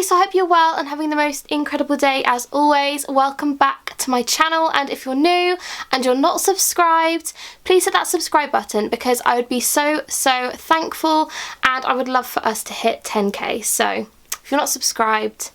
So I hope you're well and having the most incredible day as always. Welcome back to my channel, and if you're new and you're not subscribed, please hit that subscribe button because I would be so thankful, and I would love for us to hit 10k. So if you're not subscribed,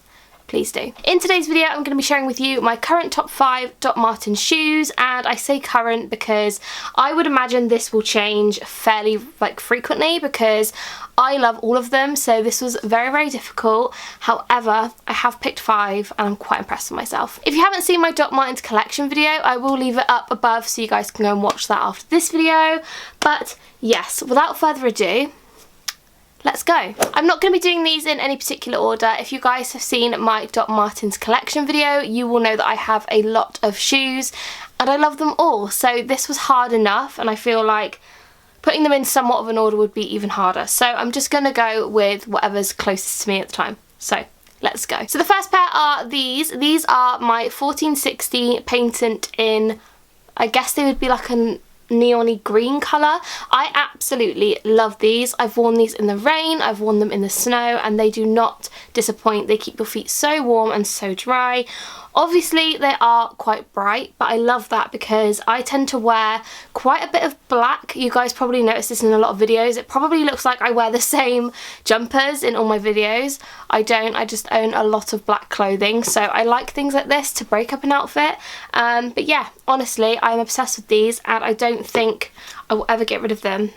please do. In today's video I'm going to be sharing with you my current top 5 Doc Martens shoes, and I say current because I would imagine this will change fairly frequently because I love all of them, so this was very difficult. However, I have picked 5 and I'm quite impressed with myself. If you haven't seen my Doc Martens collection video, I will leave it up above so you guys can go and watch that after this video. But yes, without further ado, let's go. I'm not going to be doing these in any particular order. If you guys have seen my Doc Martens collection video, you will know that I have a lot of shoes and I love them all. So this was hard enough, and I feel like putting them in somewhat of an order would be even harder. So I'm just going to go with whatever's closest to me at the time. So let's go. So the first pair are these. These are my 1460 patent in, I guess they would be like a neon-y green colour. I absolutely love these. I've worn these in the rain, I've worn them in the snow, and they do not disappoint. They keep your feet so warm and so dry. Obviously they are quite bright, but I love that because I tend to wear quite a bit of black. You guys probably noticed this in a lot of videos. It probably looks like I wear the same jumpers in all my videos. I don't, I just own a lot of black clothing, so I like things like this to break up an outfit. But yeah, honestly, I'm obsessed with these and I don't think I will ever get rid of them.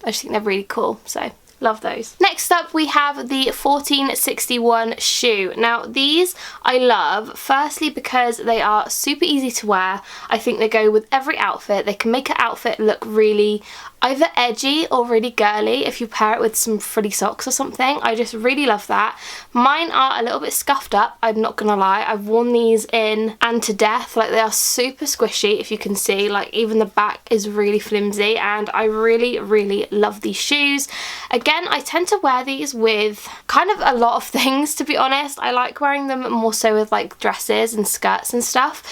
I just think they're really cool, so love those. Next up we have the 1461 shoe. Now these I love, firstly because they are super easy to wear. I think they go with every outfit. They can make an outfit look really either edgy or really girly if you pair it with some frilly socks or something. I just really love that. Mine are a little bit scuffed up, I'm not gonna lie. I've worn these in and to death. Like, they are super squishy, if you can see. Like, even the back is really flimsy, and I really love these shoes. Again, I tend to wear these with kind of a lot of things, to be honest. I like wearing them more so with like dresses and skirts and stuff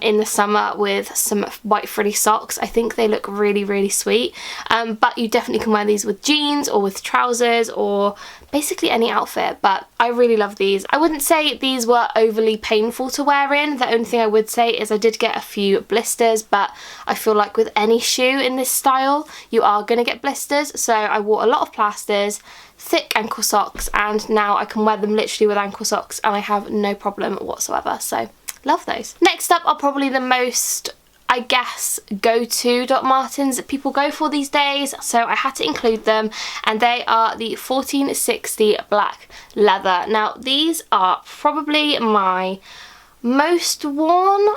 in the summer with some white frilly socks. I think they look really sweet. But you definitely can wear these with jeans or with trousers or basically any outfit, but I really love these. I wouldn't say these were overly painful to wear in. The only thing I would say is I did get a few blisters, but I feel like with any shoe in this style you are going to get blisters, so I wore a lot of plasters, thick ankle socks, and now I can wear them literally with ankle socks and I have no problem whatsoever, so love those. Next up are probably the most, I guess, go-to Doc Martens that people go for these days, so I had to include them, and they are the 1460 black leather. Now these are probably my most worn,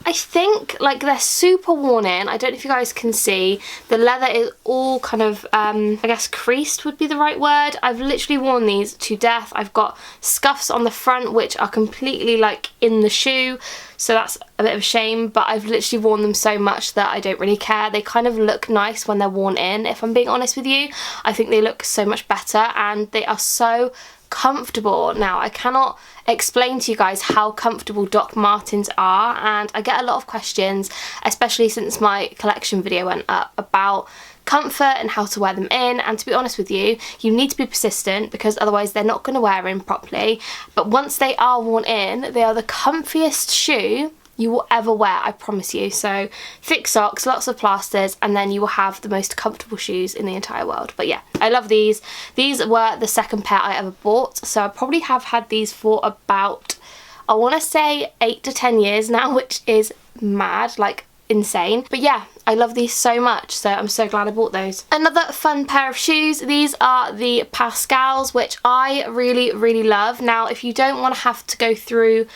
I think. Like, they're super worn in. I don't know if you guys can see. The leather is all kind of, I guess creased would be the right word. I've literally worn these to death. I've got scuffs on the front which are completely like in the shoe, so that's a bit of a shame, but I've literally worn them so much that I don't really care. They kind of look nice when they're worn in, if I'm being honest with you. I think they look so much better, and they are so comfortable. Now, I cannot explain to you guys how comfortable Doc Martens are, and I get a lot of questions, especially since my collection video went up, about comfort and how to wear them in. And to be honest with you, you need to be persistent because otherwise they're not going to wear in properly. But once they are worn in, they are the comfiest shoe you will ever wear, I promise you. So thick socks, lots of plasters, and then you will have the most comfortable shoes in the entire world. But yeah, I love these. These were the second pair I ever bought, so I probably have had these for about, I want to say 8 to 10 years now, which is mad, like insane. But yeah, I love these so much, so I'm so glad I bought those. Another fun pair of shoes, these are the Pascals, which I really love. Now, if you don't want to have to go through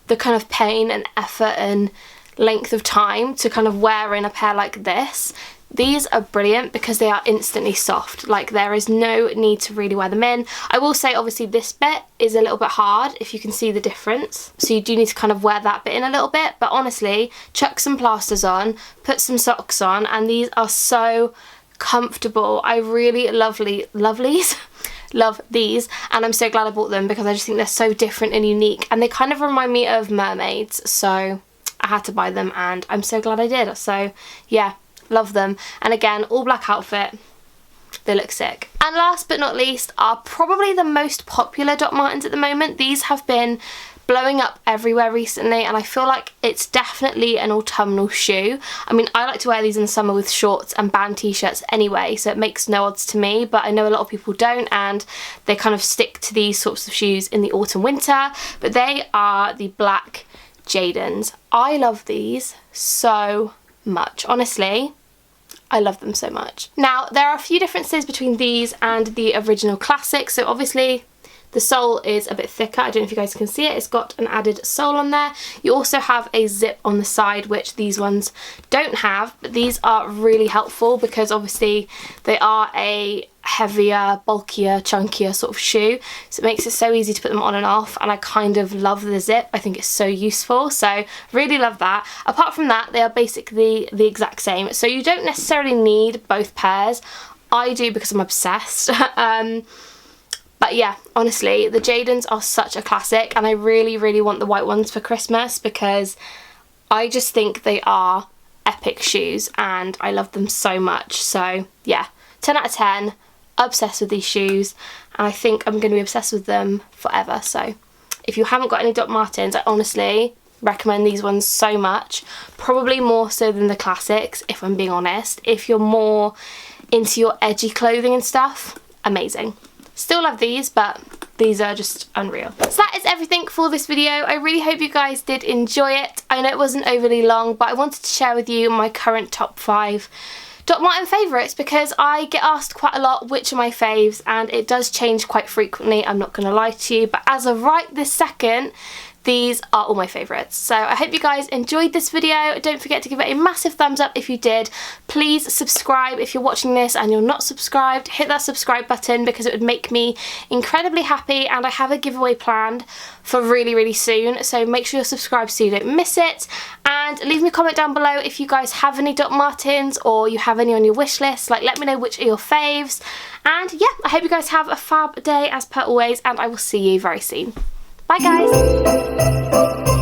the kind of pain and effort and length of time to kind of wear in a pair like this, these are brilliant because they are instantly soft. Like, there is no need to really wear them in. I will say, obviously, this bit is a little bit hard, if you can see the difference. So you do need to kind of wear that bit in a little bit. But honestly, chuck some plasters on, put some socks on, and these are so comfortable. I really love these, and I'm so glad I bought them because I just think they're so different and unique, and they kind of remind me of mermaids, so I had to buy them and I'm so glad I did. So yeah, love them. And again, all black outfit, they look sick. And last but not least are probably the most popular Doc Martens at the moment. These have been blowing up everywhere recently, and I feel like it's definitely an autumnal shoe. I mean, I like to wear these in the summer with shorts and band t-shirts anyway, so it makes no odds to me, but I know a lot of people don't, and they kind of stick to these sorts of shoes in the autumn winter. But they are the black Jadons. I love these so much, honestly. I love them so much. Now, there are a few differences between these and the original classic. So obviously the sole is a bit thicker. I don't know if you guys can see it. It's got an added sole on there. You also have a zip on the side, which these ones don't have, but these are really helpful because obviously they are a heavier, bulkier, chunkier sort of shoe, so it makes it so easy to put them on and off, and I kind of love the zip. I think it's so useful, so really love that. Apart from that, they are basically the exact same, so you don't necessarily need both pairs. I do because I'm obsessed. But yeah, honestly, the Jadons are such a classic, and I really, really want the white ones for Christmas because I just think they are epic shoes and I love them so much. So yeah, 10 out of 10, obsessed with these shoes, and I think I'm going to be obsessed with them forever. So if you haven't got any Doc Martens, I honestly recommend these ones so much, probably more so than the classics if I'm being honest. If you're more into your edgy clothing and stuff, amazing. Still love these, but these are just unreal. So that is everything for this video. I really hope you guys did enjoy it. I know it wasn't overly long, but I wanted to share with you my current top 5 Doc Marten favourites because I get asked quite a lot which are my faves, and it does change quite frequently, I'm not going to lie to you, but as of right this second, these are all my favourites. So I hope you guys enjoyed this video. Don't forget to give it a massive thumbs up if you did. Please subscribe if you're watching this and you're not subscribed. Hit that subscribe button because it would make me incredibly happy, and I have a giveaway planned for really, really soon. So make sure you're subscribed so you don't miss it. And leave me a comment down below if you guys have any Doc Martens or you have any on your wish list. Like, let me know which are your faves. And yeah, I hope you guys have a fab day as per always, and I will see you very soon. Bye guys!